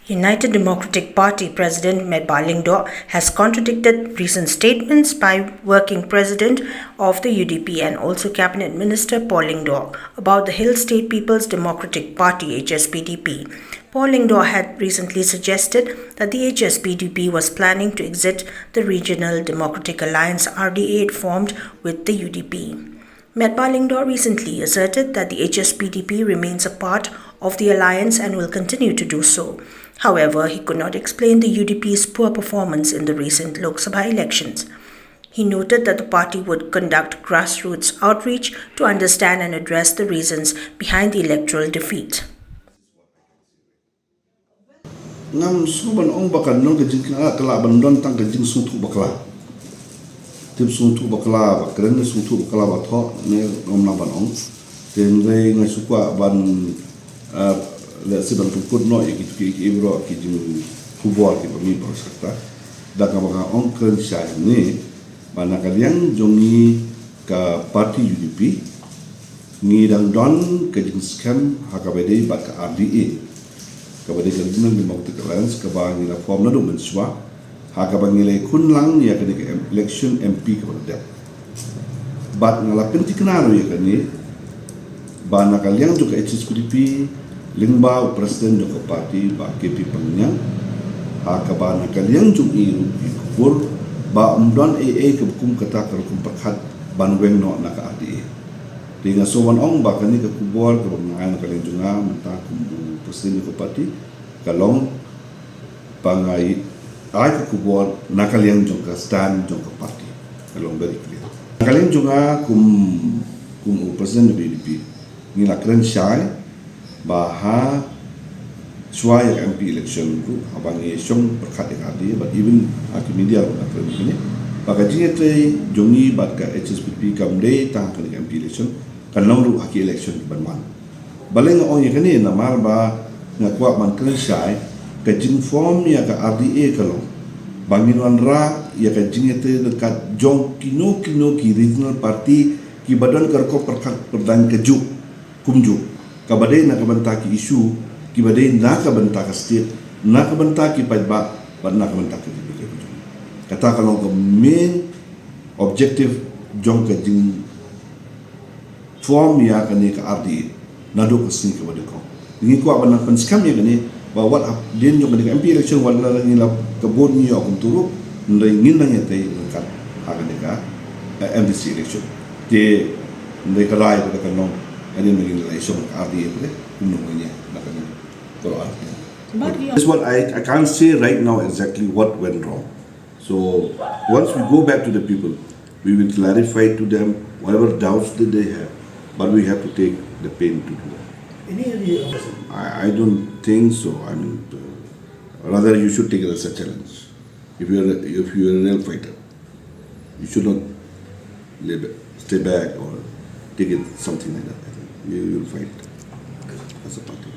United Democratic Party President Medba Lyngdoh has contradicted recent statements by working president of the UDP and also Cabinet Minister Paul Lyngdoh about the Hill State People's Democratic Party (HSPDP). Paul Lyngdoh had recently suggested that the HSPDP was planning to exit the Regional Democratic Alliance (RDA) it formed with the UDP. Medba Lyngdoh recently asserted that the HSPDP remains a part of the alliance and will continue to do so. However, he could not explain the UDP's poor performance in the recent Lok Sabha elections. He noted that the party would conduct grassroots outreach to understand and address the reasons behind the electoral defeat. Ngam suban ong bakan non ke jing kala bandon tang ke jing sutu bakla tip sutu bakla bakren sutu bakla batho ne om na ban ong ten re ngai sukwa ban le siban put no ki ibro ki jing kubor ki bami prosakta da ka baka ong kren sha ni bana kalian jongi ka parti UDP ni dang don ke jing scam hakabede bak ka RDA kepada Regional Democratic Alliance kebangi la form nado menswa ha kebangi le kunlang ya ke election MP kepada dia bat ngala penti kenalo ya kani bana kalian juga HSPDP lingba presiden do parti ba KP pangnya ha kebana kalian jung iru kubur ba umdon AA ke hukum kata ke hukum perkat banweng no na ka adi dengan sowan ong ba kani ke kubur ke bangan kalian juga mentah kumbu presiden ko parti kalong pangai ai ko kubor nakalian jong ka stand jong ka parti kalong very clear nakalian juga kum presiden BDP ni la kren shai baha suai MP election tu abang ye song berkat dekade but even aki media na kren ni bagaji te jongi bat ka HSPP kamde tang ka MP election kalong ru aki election banman baleng ong ye kani na mar ba ngakwa man kren shai ka jing form ya ka RDA kalong bangin wanra ya ka jing ete dekat jong kino ki regional party ki badan karko perkat perdan keju kumju ka badai na ka banta ki isu ki badai na ka banta ka state na ka banta ki pajba bad na ka banta ki kata kalong ka main objective jong ka jing form ya ka ni ka RDA nado ka sing ka badai ko ini ko aban pan scam ya gani bahwa din yung dengan MP election wala lang nila kabon niyo akong turo nday ngin lang yate kan aga deka MDC election de nday kalay ko kanong ani maging election RDA ko kunong niya na kanang Quran. This what I can't say right now exactly what went wrong. So once we go back to the people, we will clarify to them whatever doubts that they have, but we have to take the pain to do that. I don't think so. I mean, rather you should take it as a challenge. If you are a real fighter, you should not stay back or take it something like that. You will fight as a party.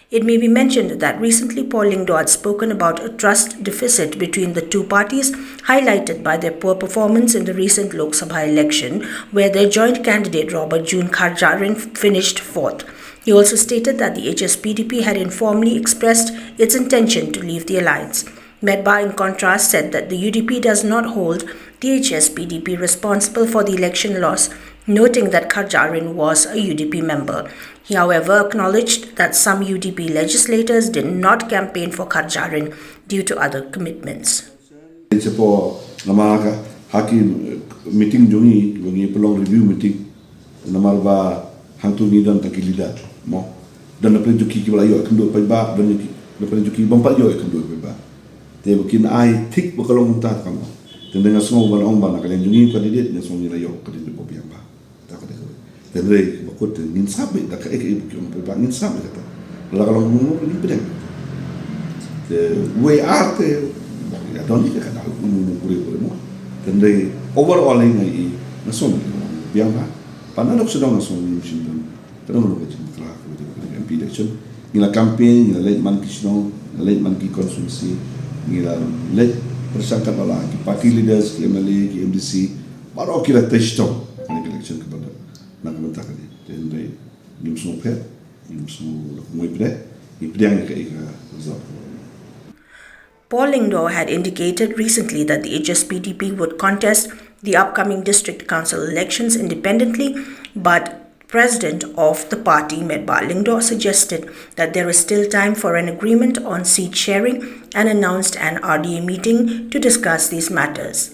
It may be mentioned that recently Paul Lyngdoh had spoken about a trust deficit between the two parties, highlighted by their poor performance in the recent Lok Sabha election, where their joint candidate Robert June Kharjarin finished fourth. He also stated that the HSPDP had informally expressed its intention to leave the alliance. Medba, in contrast, said that the UDP does not hold the HSPDP responsible for the election loss, noting that Kharjarin was a UDP member. He, however, acknowledged that some UDP legislators did not campaign for Kharjarin due to other commitments. Sepo nama hakim meeting jongi pelong review meeting nama ba hangtu ni dan takilida mo dan na prejuki ki balayo kendo pa ba dan ni na prejuki bompa yo kendo pa ba te bukin ai tik bakalong ta kamo dan dengan semua ban ong ban kalian jongi kandidat na semua ni layo kandidat bo biang ba ta ka de dan re bakot ngin sabe da ka ek bukin pa ngin sabe kata la kalau mu ni bedeng the way arte ya don't need ka dal mu puri mo dan re overall ngai na som biang ba panalo sedang na som ni sin terus lo kecil kelah MP election ngila campaign ngila late man kisno late man ki konsumsi ngila late persangkat wala ki party leaders ki MLA ki MDC baru kira testo ni election kepada nak mentak ni dan ngim semua pet ngim semua moi bre ipdiang ka ika result. Paul Lingdo had indicated recently that the HSPDP would contest the upcoming district council elections independently, but President of the party, Medba Lingdo, suggested that there is still time for an agreement on seat sharing and announced an RDA meeting to discuss these matters.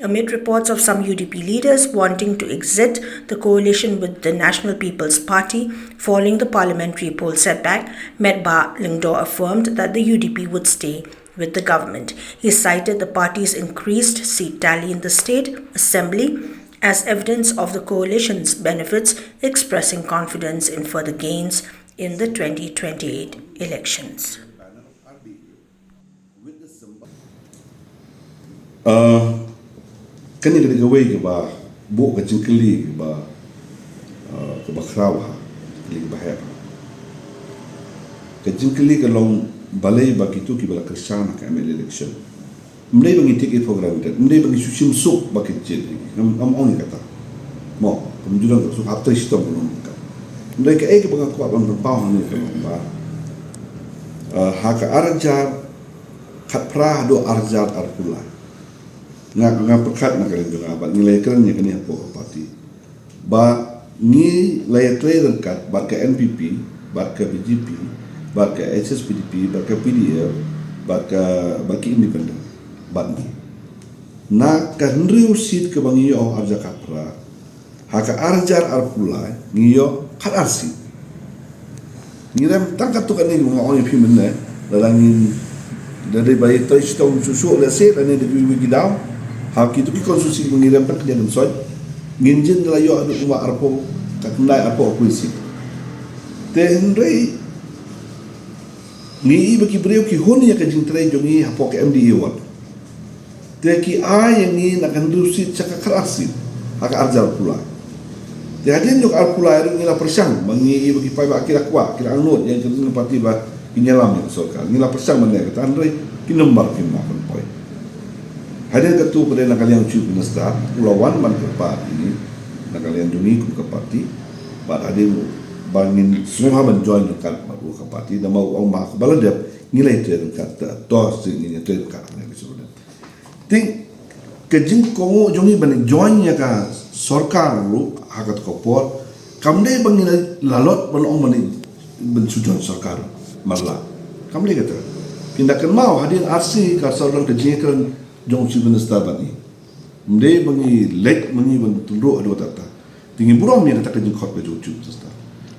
Amid reports of some UDP leaders wanting to exit the coalition with the National People's Party following the parliamentary poll setback, Medba Lingdo affirmed that the UDP would stay with the government. He cited the party's increased seat tally in the state assembly as evidence of the coalition's benefits, expressing confidence in further gains in the 2028 elections. Kani ka digaway ka ba buo ka jingkali ka ba krawa ka ba heba ka jingkali ka long balay ba kitu ki bala krishana ka ML election mlay bangi take it for granted mlay bangi susim sok ba kitchen am ongi kata mo kumjulang so after system belum ka mlay ka ek ba ka ban pau ni ka ba ha ka arjar khat pra do arjar arpula nga pekat na kalin juga ba nilai kerennya kani hapo parti ba ni lay trader kat ba ka NPP ba ka BJP ba ka HSPDP ba ka PDF ba ki independent ba ni na ka nriu seat ke bangiyo arja kapra ha ka arjar arpula ngiyo khat arsi ngiram tangkat tu kan ni mga oni pimene lalangin dari bayi touch tahun susu la se la ne de wi daw ha kitu ki konsusi mengiram tak dia soy nginjin la yo adu uma arpo kaknai arpo kuisi te henrei ni iba ki breu ki honi ya ka jintre jongi hapo ke MDA wat te ki a yang ni nak handusi caka kerasi haka arjal pula te hadin jok ar pula ring ila persang mangi iba ki pai ba kira kwa kira anut yang jeneng parti ba kinyalam ya sokal nila persang mane ka henrei kinombar kin makon poi hadir ketua pada nak kalian cuci penestap ulawan man kepat ini nak kalian dumi ke parti bad hadir bangin semua menjoin dekat baru ke parti dan mau orang mah kepala dia nilai tu dekat tos ini tu dekat ni kesudah ting kejing kongo jongi bani join ya ka sarkar ru hakat kopor kamde bangin lalot belong bani bensujon sarkar marla kamde kata tindakan mau hadir RC ka saudara kejing kan jong si benesta bani mde bangi lek mangi ban tunduk ado tata tinggi buram ni kata kejing khot ke joju testa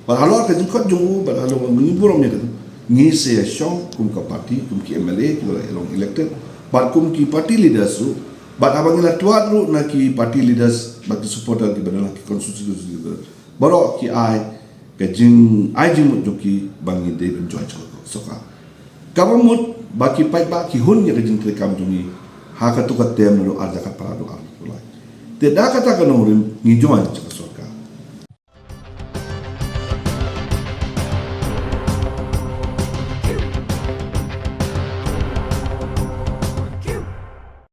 par halor kejing khot jongu bar halor mangi buram ni kata ngi se shong kum ka parti kum ki MLA ki wala elong elected bar kum ki party leaders su bar abang la tuat ru na ki party leaders bagi supporter ki badala ki konstitusi baro ki ai kejing ai jing joki bangi de enjoy soka government baki pai baki hun ya kejing rekam jongi haka tukat tem no arja kat para do ar pulai te da kata kan orang ngijuan